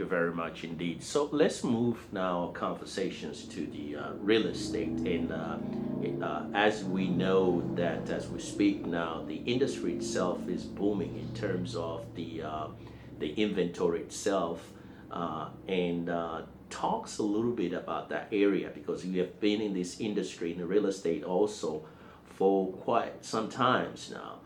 you very much indeed. So let's move now our conversations to the real estate. And as we know that as we speak now, the industry itself is booming in terms of the inventory itself, and talks a little bit about that area because you have been in this industry in the real estate also for quite some times now.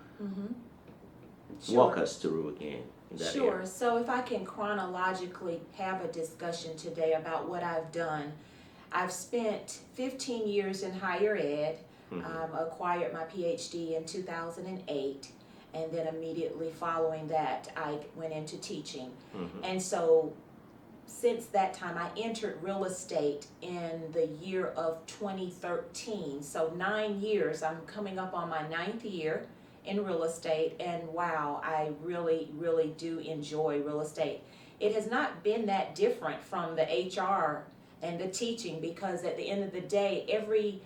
Walk Sure. us through again in that Sure. area. So if I can chronologically have a discussion today about what I've done, I've spent 15 years in higher ed. Acquired my PhD in 2008, and then immediately following that, I went into teaching. And so since that time, I entered real estate in the year of 2013. So 9 years, I'm coming up on my ninth year in real estate, and wow, I really, really do enjoy real estate. It has not been that different from the HR and the teaching because at the end of the day, every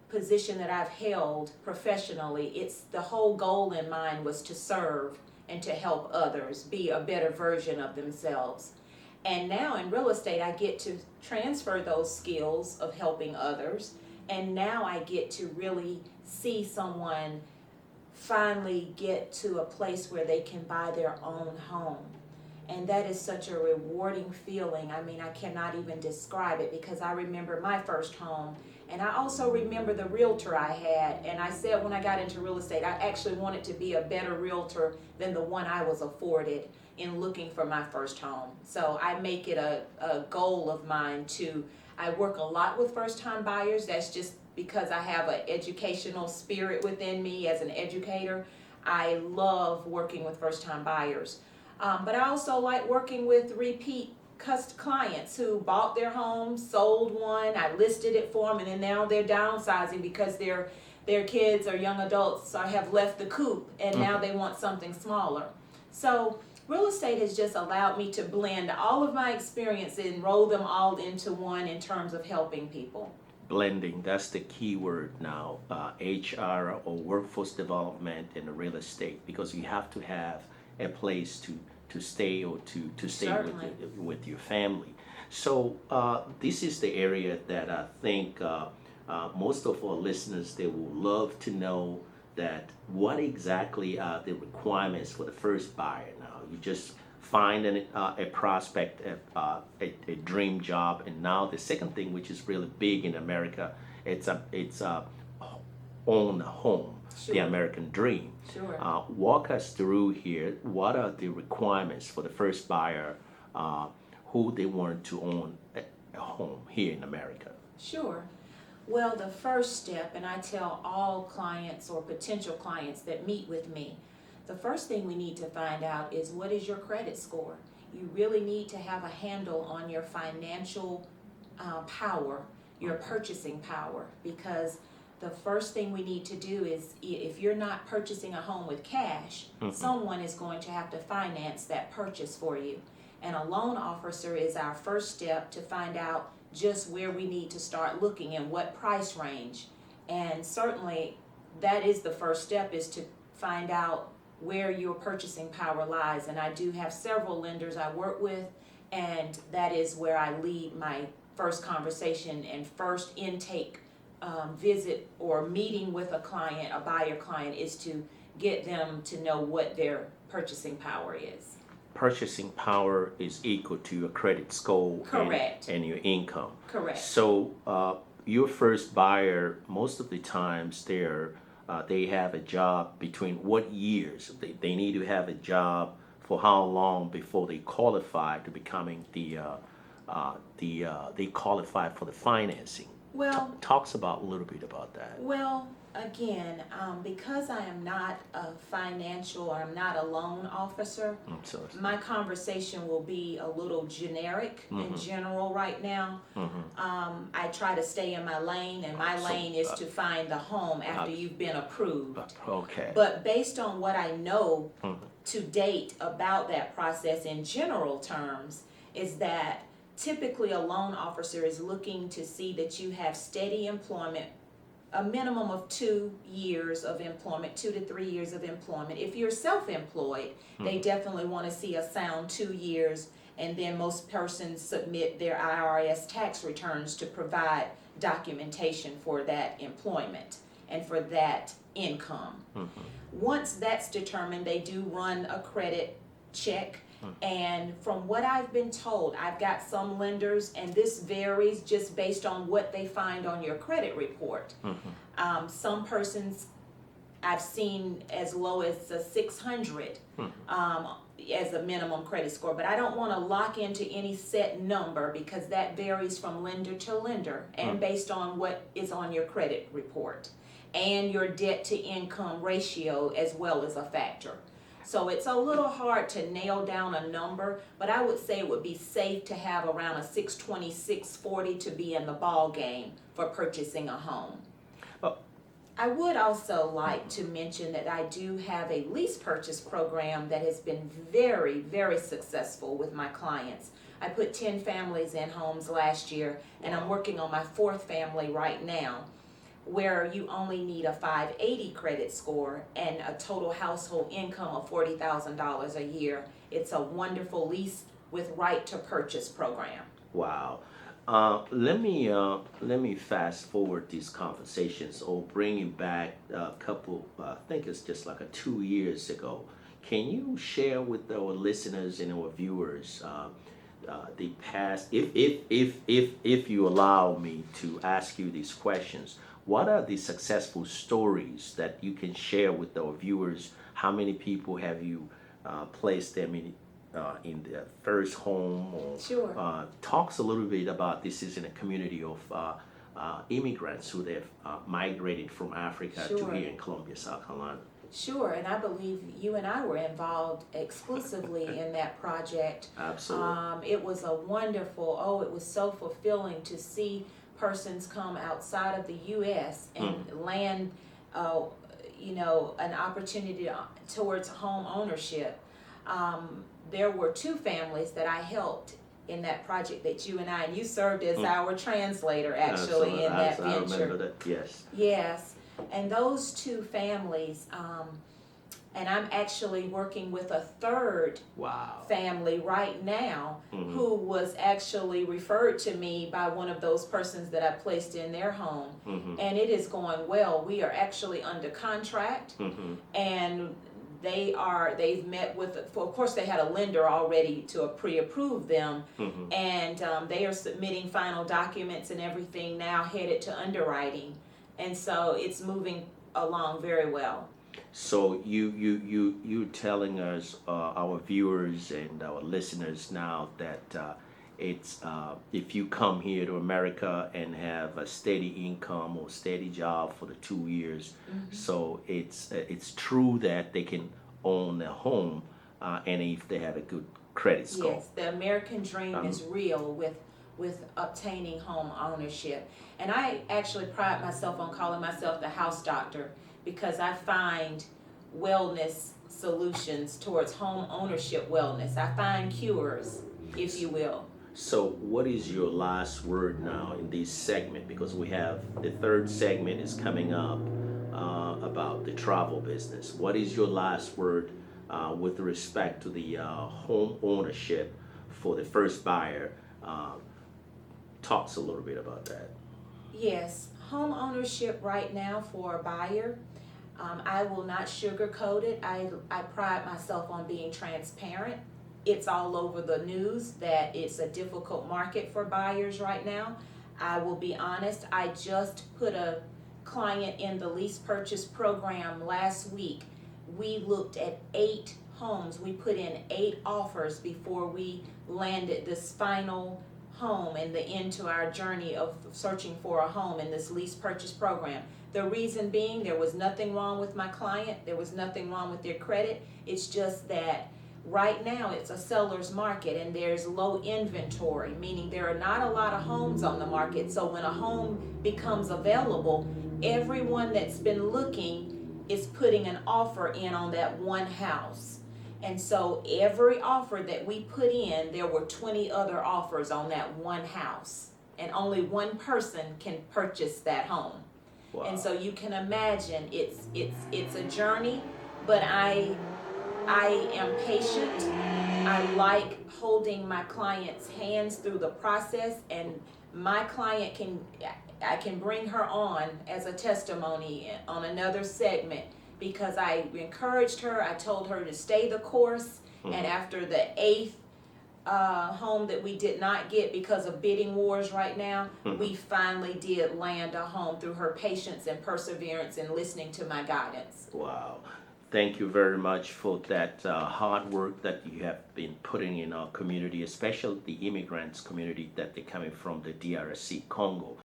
position that I've held professionally, it's the whole goal in mind was to serve and to help others be a better version of themselves. And now in real estate, I get to transfer those skills of helping others, and now I get to really see someone finally get to a place where they can buy their own home. And that is such a rewarding feeling. I mean, I cannot even describe it because I remember my first home, and I also remember the realtor I had. And I said when I got into real estate, I actually wanted to be a better realtor than the one I was afforded in looking for my first home. So I make it a goal of mine I work a lot with first-time buyers. That's just because I have an educational spirit within me as an educator. I love working with first-time buyers. But I also like working with repeat clients who bought their home, sold one, I listed it for them, and then now they're downsizing because their kids or young adults have left the coop, and now they want something smaller. So real estate has just allowed me to blend all of my experience and roll them all into one in terms of helping people. Blending, that's the key word now. HR or workforce development in the real estate, because you have to have a place to stay or to stay with your family. So this is the area that I think most of our listeners, they will love to know that what exactly are the requirements for the first buyer. Now you just find a prospect, a dream job, and now the second thing, which is really big in America, it's own a home. Sure. The American dream. Sure. Walk us through here. What are the requirements for the first buyer who they want to own a home here in America? Sure. Well, the first step, and I tell all clients or potential clients that meet with me, the first thing we need to find out is what is your credit score. You really need to have a handle on your financial power, your purchasing power, because the first thing we need to do is if you're not purchasing a home with cash, someone is going to have to finance that purchase for you. And a loan officer is our first step to find out just where we need to start looking and what price range. And certainly that is the first step, is to find out where your purchasing power lies. And I do have several lenders I work with, and that is where I lead my first conversation and first intake visit or meeting with a client, a buyer client, is to get them to know what their purchasing power is. Purchasing power is equal to your credit score. Correct. And your income. Correct. So your first buyer, most of the times they have a job between what years? They need to have a job for how long before they qualify to becoming they qualify for the financing? Well, Talks about a little bit about that. Well, again, because I am not a financial, or I'm not a loan officer, my conversation will be a little generic in general right now. I try to stay in my lane, and my lane is to find the home after you've been approved. Okay. But based on what I know to date about that process in general terms, is that typically a loan officer is looking to see that you have steady employment, a minimum of 2 years of employment, 2 to 3 years of employment. If you're self-employed, they definitely want to see a sound 2 years and then most persons submit their IRS tax returns to provide documentation for that employment and for that income. Once that's determined, they do run a credit check. And from what I've been told, I've got some lenders, and this varies just based on what they find on your credit report. Some persons I've seen as low as a 600 as a minimum credit score, but I don't want to lock into any set number because that varies from lender to lender and based on what is on your credit report and your debt to income ratio as well as a factor. So it's a little hard to nail down a number, but I would say it would be safe to have around a 620, 640 to be in the ball game for purchasing a home. I would also like to mention that I do have a lease purchase program that has been very, very successful with my clients. I put 10 families in homes last year, and I'm working on my 4th family right now, where you only need a 580 credit score and a total household income of $40,000 a year. It's a wonderful lease with right to purchase program. Wow. Let me fast forward these conversations or bring it back a couple, I think it's just like 2 years ago. Can you share with our listeners and our viewers the past, if you allow me to ask you these questions, what are the successful stories that you can share with our viewers? How many people have you placed them in their first home? Or, Sure. talks a little bit about this is in a community of immigrants who they've migrated from Africa to Sure. here in Columbia, South Carolina. Sure, and I believe you and I were involved exclusively in that project. Absolutely. It was a wonderful, it was so fulfilling to see persons come outside of the U.S. and land, an opportunity towards home ownership. There were 2 families that I helped in that project that you and you served as our translator actually in that venture. I remember that, yes. Yes, and those 2 families, and I'm actually working with a 3rd family right now who was actually referred to me by one of those persons that I placed in their home, and it is going well. We are actually under contract, and they've met with, of course they had a lender already to pre-approve them, and they are submitting final documents and everything now headed to underwriting, and so it's moving along very well. So you're telling us, our viewers and our listeners now that it's if you come here to America and have a steady income or steady job for the 2 years, so it's true that they can own a home, and if they have a good credit score. Yes, the American dream is real with obtaining home ownership, and I actually pride myself on calling myself the house doctor because I find wellness solutions towards home ownership wellness. I find cures, if you will. So what is your last word now in this segment? Because we have the 3rd segment is coming up about the travel business. What is your last word with respect to the home ownership for the first buyer? Talks a little bit about that. Yes, home ownership right now for a buyer, I will not sugarcoat it. I pride myself on being transparent. It's all over the news that it's a difficult market for buyers right now. I will be honest, I just put a client in the lease purchase program last week. We looked at 8 homes. We put in 8 offers before we landed this final home and the end to our journey of searching for a home in this lease purchase program. The reason being, there was nothing wrong with my client. There was nothing wrong with their credit. It's just that right now it's a seller's market and there's low inventory, meaning there are not a lot of homes on the market. So when a home becomes available, everyone that's been looking is putting an offer in on that one house. And so every offer that we put in, there were 20 other offers on that one house, and only one person can purchase that home. Wow. And so you can imagine it's a journey, but I I am patient. I like holding my client's hands through the process, and my client I can bring her on as a testimony on another segment because I encouraged her. I told her to stay the course, and after the 8th home that we did not get because of bidding wars right now, we finally did land a home through her patience and perseverance and listening to my guidance. Wow. Thank you very much for that hard work that you have been putting in our community, especially the immigrants community that they're coming from the DRC Congo.